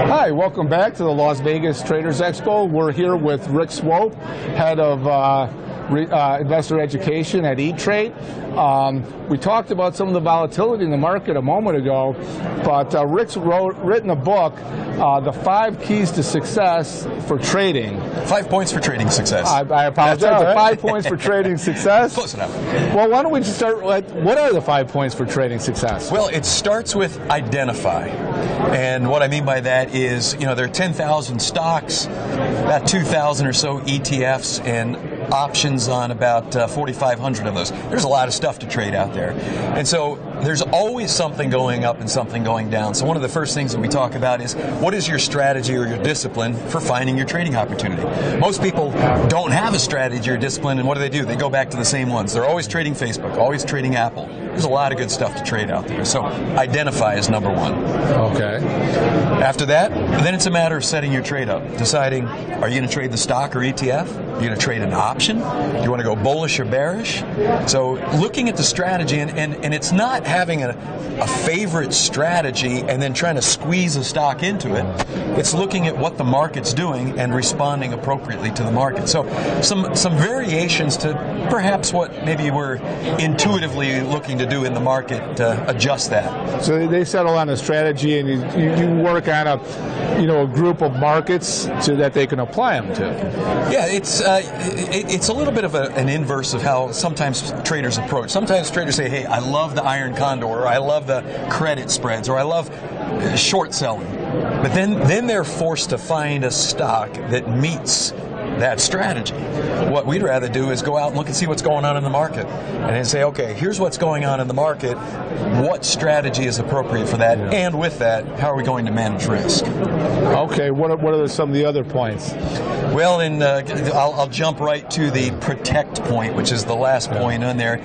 Hi, welcome back to the Las Vegas Traders Expo. We're here with Rick Swope, head of investor education at E-Trade. We talked about some of the volatility in the market a moment ago, but Rick's written a book, The 5 Keys to Success for Trading. 5 points for trading success. I apologize. Right. 5 points for trading success. Close enough. Well, why don't we just start with, what are the 5 points for trading success? Well, it starts with identify. And what I mean by that is, there are 10,000 stocks, about 2,000 or so ETFs, and options on about 4,500 of those. There's a lot of stuff to trade out there. And so there's always something going up and something going down. So one of the first things that we talk about is, what is your strategy or your discipline for finding your trading opportunity? Most people don't have a strategy or discipline, and what do? They go back to the same ones. They're always trading Facebook, always trading Apple. There's a lot of good stuff to trade out there. So identify is number one. Okay. After that, then it's a matter of setting your trade up, deciding, are you going to trade the stock or ETF? Are you going to trade an option? Do you want to go bullish or bearish? So looking at the strategy, and it's not having a favorite strategy and then trying to squeeze a stock into it. It's looking at what the market's doing and responding appropriately to the market. So some variations to perhaps what maybe we're intuitively looking to do in the market to adjust that. So they settle on a strategy, and you work on a group of markets so that they can apply them to. Yeah, it's a little bit of an inverse of how sometimes traders approach. Sometimes traders say, hey, I love the iron condor, or I love the credit spreads, or I love short selling. But then they're forced to find a stock that meets that strategy. What we'd rather do is go out and look and see what's going on in the market, and then say, okay, here's what's going on in the market. What strategy is appropriate for that? Yeah. And with that, how are we going to manage risk? Okay, what are some of the other points? Well, I'll jump right to the protect point, which is the last point on there.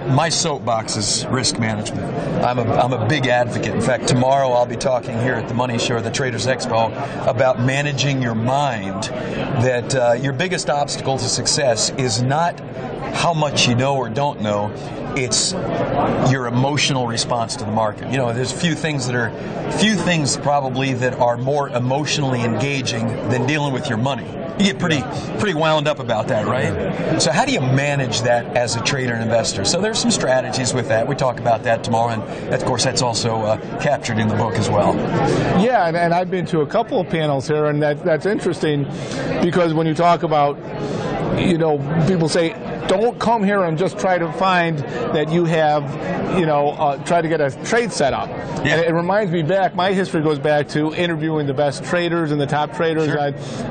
My soapbox is risk management. I'm a big advocate. In fact, tomorrow I'll be talking here at the Money Show, the Traders Expo, about managing your mind. That your biggest obstacle to success is not how much you know or don't know. It's your emotional response to the market. There's few things probably that are more emotionally engaging than dealing with your money. You get pretty wound up about that, right? So how do you manage that as a trader and investor? So there's some strategies with that. We talk about that tomorrow, and of course that's also captured in the book as well. Yeah, and I've been to a couple of panels here, and that's interesting, because when you talk about, people say, don't come here and just try to find that you have, try to get a trade set up. Yeah. And it reminds me back, my history goes back to interviewing the best traders and the top traders. Sure.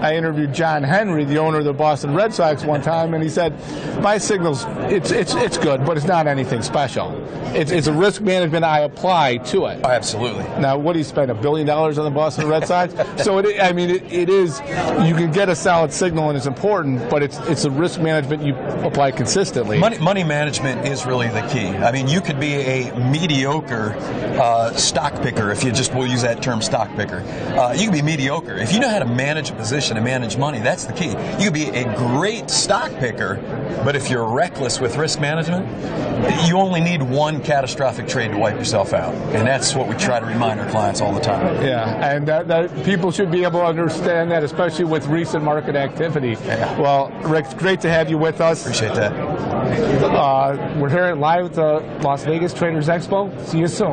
I interviewed John Henry, the owner of the Boston Red Sox, one time, and he said, my signal's, it's good, but it's not anything special. It's a risk management I apply to it. Oh, absolutely. Now, what do you spend, $1 billion on the Boston Red Sox? So it is, you can get a solid signal and it's important, but it's a risk management you apply consistently. Money management is really the key. I mean, you could be a mediocre stock picker, if we'll use that term, stock picker. You can be mediocre. If you know how to manage a position and manage money, that's the key. You could be a great stock picker, but if you're reckless with risk management, you only need one catastrophic trade to wipe yourself out. And that's what we try to remind our clients all the time. Yeah, and that people should be able to understand that, especially with recent market activity. Yeah. Well, Rick, it's great to have you with us. Appreciate that. We're here live at the Las Vegas Traders Expo. See you soon.